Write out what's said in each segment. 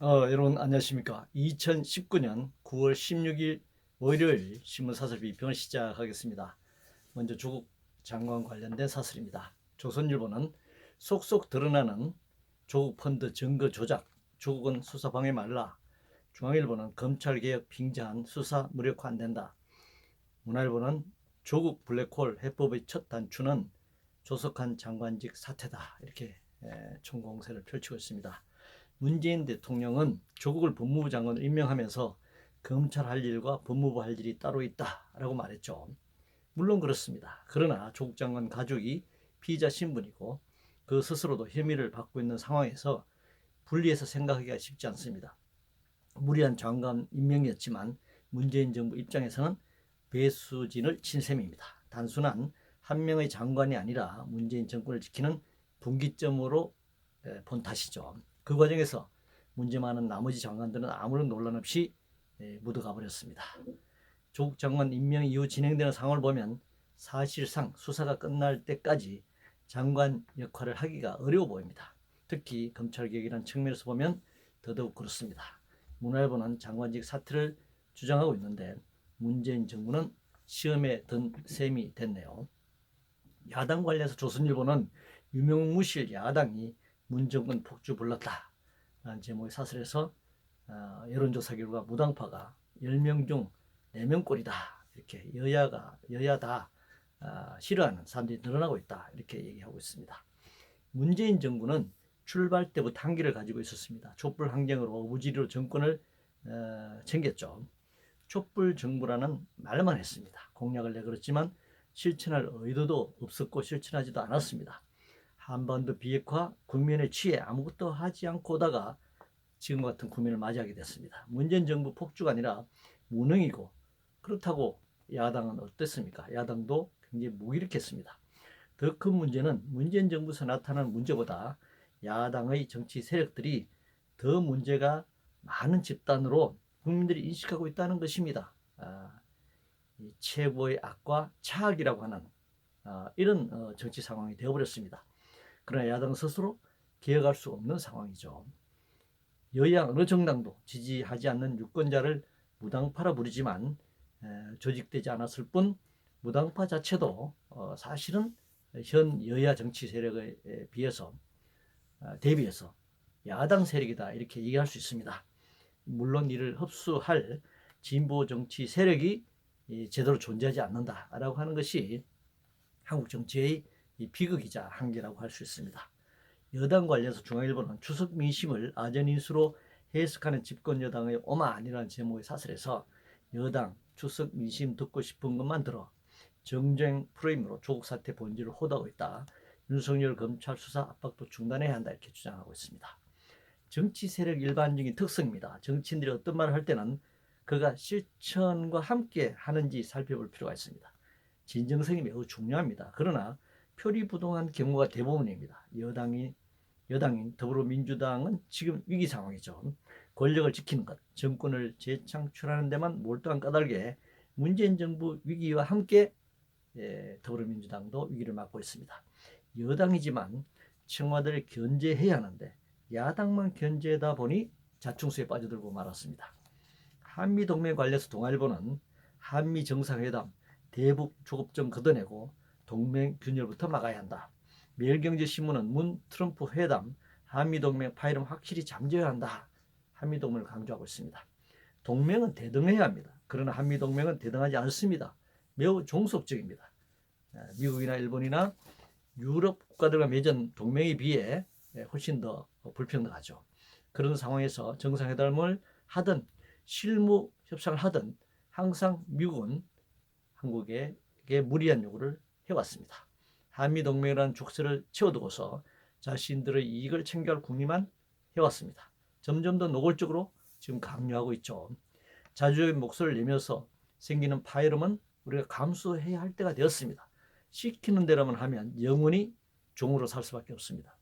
여러분 안녕하십니까. 2019년 9월 16일 월요일 신문사설 비평을 시작하겠습니다. 먼저 조국 장관 관련된 사설입니다. 조선일보는 속속 드러나는 조국 펀드 증거 조작, 조국은 수사방해 말라. 중앙일보는 검찰개혁 빙자한 수사 무력화 안 된다. 문화일보는 조국 블랙홀 해법의 첫 단추는 조석한 장관직 사퇴다. 이렇게 총공세를 펼치고 있습니다. 문재인 대통령은 조국을 법무부 장관을 임명하면서 검찰 할 일과 법무부 할 일이 따로 있다라고 말했죠. 물론 그렇습니다. 그러나 조국 장관 가족이 피의자 신분이고 그 스스로도 혐의를 받고 있는 상황에서 분리해서 생각하기가 쉽지 않습니다. 무리한 장관 임명이었지만 문재인 정부 입장에서는 배수진을 친 셈입니다. 단순한 한 명의 장관이 아니라 문재인 정권을 지키는 분기점으로 본 탓이죠. 그 과정에서 문제 많은 나머지 장관들은 아무런 논란 없이 묻어가 버렸습니다. 조국 장관 임명 이후 진행되는 상황을 보면 사실상 수사가 끝날 때까지 장관 역할을 하기가 어려워 보입니다. 특히 검찰개혁이라는 측면에서 보면 더더욱 그렇습니다. 문화일보는 장관직 사퇴를 주장하고 있는데 문재인 정부는 시험에 든 셈이 됐네요. 야당 관련해서 조선일보는 유명무실 야당이 문정권 폭주 불렀다 라는 제목의 사설에서 여론조사 결과 무당파가 10명 중 4명꼴이다 이렇게 여야 다 싫어하는 사람들이 늘어나고 있다 이렇게 얘기하고 있습니다. 문재인 정부는 출발 때부터 한계를 가지고 있었습니다. 촛불 항쟁으로 무지리로 정권을 챙겼죠. 촛불 정부라는 말만 했습니다. 공약을 내걸었지만 실천할 의도도 없었고 실천하지도 않았습니다. 한반도 비핵화 국면에 취해 아무것도 하지 않고 오다가 지금 같은 국면을 맞이하게 됐습니다. 문재인 정부 폭주가 아니라 무능이고 그렇다고 야당은 어땠습니까? 야당도 굉장히 무기력했습니다. 더 큰 문제는 문재인 정부에서 나타나는 문제보다 야당의 정치 세력들이 더 문제가 많은 집단으로 국민들이 인식하고 있다는 것입니다. 최고의 악과 차악이라고 하는 이런 정치 상황이 되어버렸습니다. 그러나 야당 스스로 개혁할 수 없는 상황이죠. 여야 어느 정당도 지지하지 않는 유권자를 무당파라 부르지만 조직되지 않았을 뿐 무당파 자체도 사실은 현 여야 정치 세력에 비해서 대비해서 야당 세력이다 이렇게 얘기할 수 있습니다. 물론 이를 흡수할 진보 정치 세력이 제대로 존재하지 않는다라고 하는 것이 한국 정치의 비극이자 한계라고 할 수 있습니다. 여당 관련해서 중앙일보는 추석 민심을 아전인수로 해석하는 집권 여당의 오만이라는 제목의 사설에서 여당 추석 민심 듣고 싶은 것만 들어 정쟁 프레임으로 조국 사태 본질을 호도하고 있다. 윤석열 검찰 수사 압박도 중단해야 한다 이렇게 주장하고 있습니다. 정치 세력 일반적인 특성입니다. 정치인들이 어떤 말을 할 때는 그가 실천과 함께 하는지 살펴볼 필요가 있습니다. 진정성이 매우 중요합니다. 그러나 표리부동한 경우가 대부분입니다. 여당인 더불어민주당은 지금 위기 상황이죠. 권력을 지키는 것, 정권을 재창출하는 데만 몰두한 까닭에 문재인 정부 위기와 함께 더불어민주당도 위기를 맞고 있습니다. 여당이지만 청와대를 견제해야 하는데 야당만 견제하다 보니 자충수에 빠져들고 말았습니다. 한미동맹 관련해서 동아일보는 한미정상회담 대북 조급점 걷어내고 동맹 균열부터 막아야 한다. 매일경제신문은 문 트럼프 회담 한미동맹 파열음 확실히 잠재워야 한다. 한미동맹을 강조하고 있습니다. 동맹은 대등해야 합니다. 그러나 한미동맹은 대등하지 않습니다. 매우 종속적입니다. 미국이나 일본이나 유럽 국가들과 맺은 동맹에 비해 훨씬 더 불평등하죠. 그런 상황에서 정상회담을 하든 실무 협상을 하든 항상 미국은 한국에게 무리한 요구를 해왔습니다. 한미동맹이라는 족쇄를 채워두고서 자신들의 이익을 챙겨갈 궁리만 해왔습니다. 점점 더 노골적으로 지금 강요하고 있죠. 자주적인 목소리를 내면서 생기는 파열음은 우리가 감수해야 할 때가 되었습니다. 시키는 대로만 하면 영원히 종으로 살 수밖에 없습니다.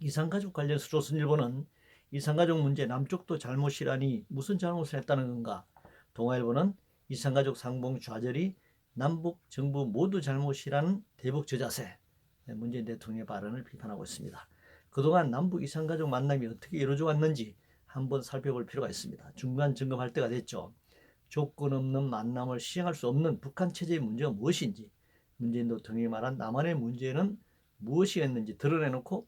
이산가족 관련해서 조선일보는 이산가족 문제 남쪽도 잘못이라니 무슨 잘못을 했다는 건가. 동아일보는 이산가족 상봉 좌절이 남북 정부 모두 잘못이라는 대북 저자세 문재인 대통령의 발언을 비판하고 있습니다. 그동안 남북 이산가족 만남이 어떻게 이루어져 왔는지 한번 살펴볼 필요가 있습니다. 중간 점검할 때가 됐죠. 조건 없는 만남을 시행할 수 없는 북한 체제의 문제가 무엇인지, 문재인 대통령이 말한 남한의 문제는 무엇이었는지 드러내놓고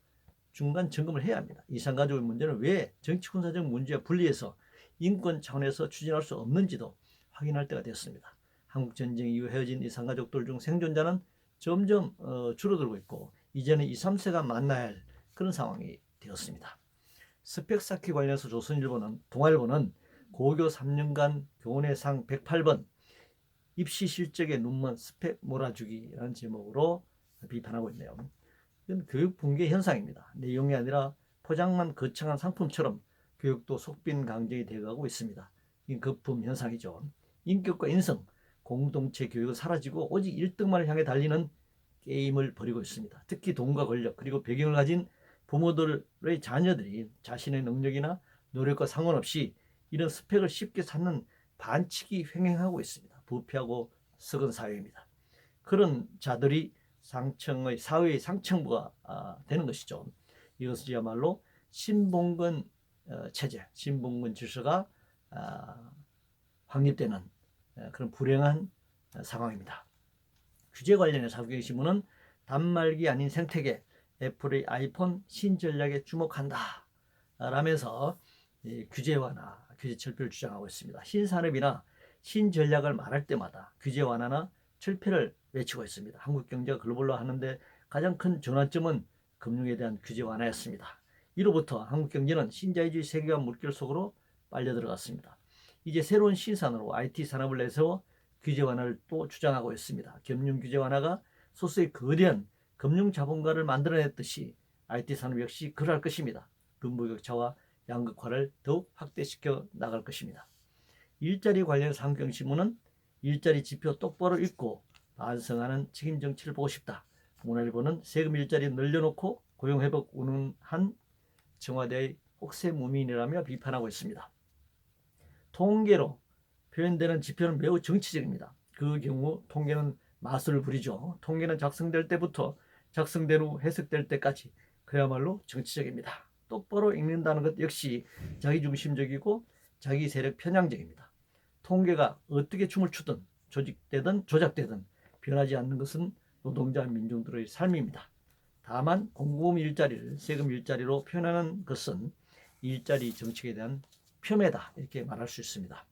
중간 점검을 해야 합니다. 이산가족의 문제는 왜 정치군사적 문제와 분리해서 인권 차원에서 추진할 수 없는지도 확인할 때가 됐습니다. 한국전쟁 이후 헤어진 이산가족들 중 생존자는 점점 줄어들고 있고 이제는 2, 3세가 만나야 할 그런 상황이 되었습니다. 스펙 쌓기 관련해서 조선일보는 동아일보는 고교 3년간 교원의 상 108번 입시 실적에 눈먼 스펙 몰아주기라는 제목으로 비판하고 있네요. 이건 교육 붕괴 현상입니다. 내용이 아니라 포장만 거창한 상품처럼 교육도 속빈 강정이 되어가고 있습니다. 이 거품 현상이죠. 인격과 인성, 공동체 교육은 사라지고 오직 1등만을 향해 달리는 게임을 벌이고 있습니다. 특히 돈과 권력 그리고 배경을 가진 부모들의 자녀들이 자신의 능력이나 노력과 상관없이 이런 스펙을 쉽게 찾는 반칙이 횡행하고 있습니다. 부패하고 썩은 사회입니다. 그런 자들이 사회의 상층부가 되는 것이죠. 이것이야말로 신봉건 체제, 신봉건 질서가 확립되는 그런 불행한 상황입니다. 규제 관련해서 한국경제신문은 단말기 아닌 생태계, 애플의 아이폰 신전략에 주목한다 라면서 규제 완화, 규제 철폐를 주장하고 있습니다. 신산업이나 신전략을 말할 때마다 규제 완화나 철폐를 외치고 있습니다. 한국 경제가 글로벌로 하는데 가장 큰 전환점은 금융에 대한 규제 완화였습니다. 이로부터 한국 경제는 신자유주의 세계관 물결 속으로 빨려 들어갔습니다. 이제 새로운 신산으로 IT 산업을 내세워 규제 완화를 또 주장하고 있습니다. 금융 규제 완화가 소수의 거대한 금융 자본가를 만들어냈듯이 IT 산업 역시 그럴 것입니다. 빈부격차와 양극화를 더욱 확대시켜 나갈 것입니다. 일자리 관련해서 한국경제신문은 일자리 지표 똑바로 읽고 반성하는 책임 정치를 보고 싶다. 문화일보는 세금 일자리 늘려놓고 고용회복 운운한 청와대의 혹세무민이라며 비판하고 있습니다. 통계로 표현되는 지표는 매우 정치적입니다. 그 경우 통계는 마술을 부리죠. 통계는 작성될 때부터 작성된 후 해석될 때까지 그야말로 정치적입니다. 똑바로 읽는다는 것 역시 자기중심적이고 자기 세력 편향적입니다. 통계가 어떻게 춤을 추든 조직되든 조작되든 변하지 않는 것은 노동자 민중들의 삶입니다. 다만 공공 일자리를 세금 일자리로 표현하는 것은 일자리 정책에 대한 폄훼다 이렇게 말할 수 있습니다.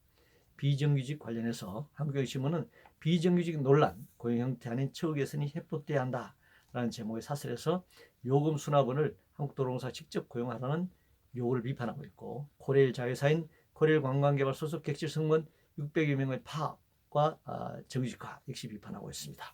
비정규직 관련해서 한국경제신문은 비정규직 논란, 고용 형태 아닌 처우 개선이 해법돼야 한다라는 제목의 사설에서 요금 수납원을 한국도로공사 직접 고용하라는 요구를 비판하고 있고 코레일 자회사인 코레일 관광개발 소속 객실 승무원 600여 명의 파업과 정규직화 역시 비판하고 있습니다.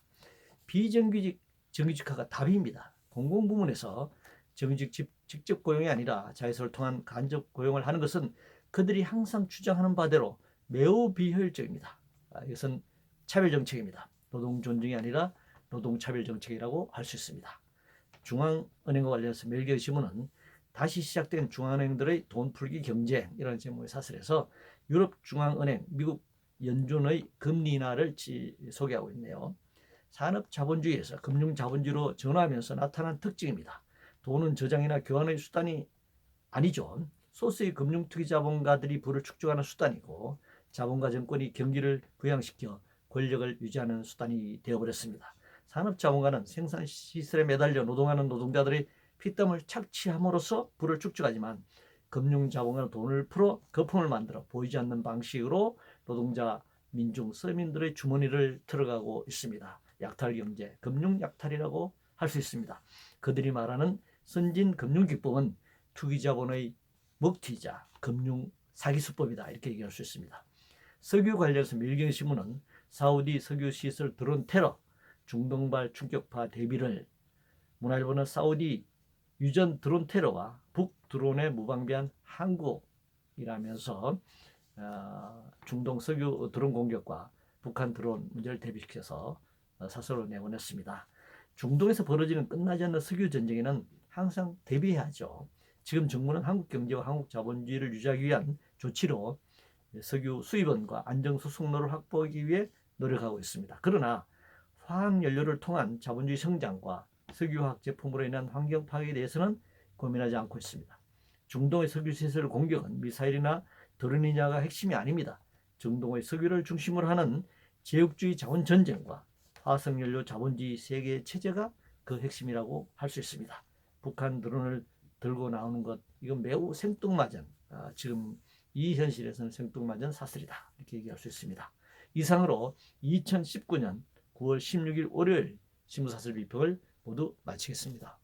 비정규직 정규직화가 답입니다. 공공부문에서 정규직 직접 고용이 아니라 자회사를 통한 간접 고용을 하는 것은 그들이 항상 주장하는 바대로 매우 비효율적입니다. 이것은 차별정책입니다. 노동 존중이 아니라 노동차별정책이라고 할 수 있습니다. 중앙은행과 관련해서 매일경제신문은 다시 시작된 중앙은행들의 돈 풀기 경쟁 이라는 제목의 사설에서 유럽 중앙은행, 미국 연준의 금리 인하를 소개하고 있네요. 산업자본주의에서 금융자본주의로 전환하면서 나타난 특징입니다. 돈은 저장이나 교환의 수단이 아니죠. 소수의 금융투기자본가들이 부를 축적하는 수단이고 자본가 정권이 경기를 부양시켜 권력을 유지하는 수단이 되어버렸습니다. 산업자본가는 생산시설에 매달려 노동하는 노동자들의 피땀을 착취함으로써 부를 축적하지만 금융자본가는 돈을 풀어 거품을 만들어 보이지 않는 방식으로 노동자, 민중, 서민들의 주머니를 들어가고 있습니다. 약탈경제, 금융약탈이라고 할 수 있습니다. 그들이 말하는 선진 금융기법은 투기자본의 먹튀자, 금융 사기수법이다 이렇게 얘기할 수 있습니다. 석유 관련해서 밀경신문은 사우디 석유시설 드론 테러, 중동발 충격파 대비를, 문화일보는 사우디 유전 드론 테러와 북 드론에 무방비한 한국이라면서 중동 석유 드론 공격과 북한 드론 문제를 대비시켜서 사설을 내보냈습니다. 중동에서 벌어지는 끝나지 않는 석유 전쟁에는 항상 대비해야죠. 지금 정부는 한국 경제와 한국 자본주의를 유지하기 위한 조치로 석유 수입원과 안정수송로를 확보하기 위해 노력하고 있습니다. 그러나 화학연료를 통한 자본주의 성장과 석유화학 제품으로 인한 환경 파괴에 대해서는 고민하지 않고 있습니다. 중동의 석유 시설을 공격한 미사일이나 드론이냐가 핵심이 아닙니다. 중동의 석유를 중심으로 하는 제국주의 자원 전쟁과 화석연료 자본주의 세계 체제가 그 핵심이라고 할 수 있습니다. 북한 드론을 들고 나오는 것, 이건 매우 생뚱맞은, 지금 이 현실에서는 생뚱맞은 사슬이다, 이렇게 얘기할 수 있습니다. 이상으로 2019년 9월 16일 월요일 신문사슬 비평을 모두 마치겠습니다.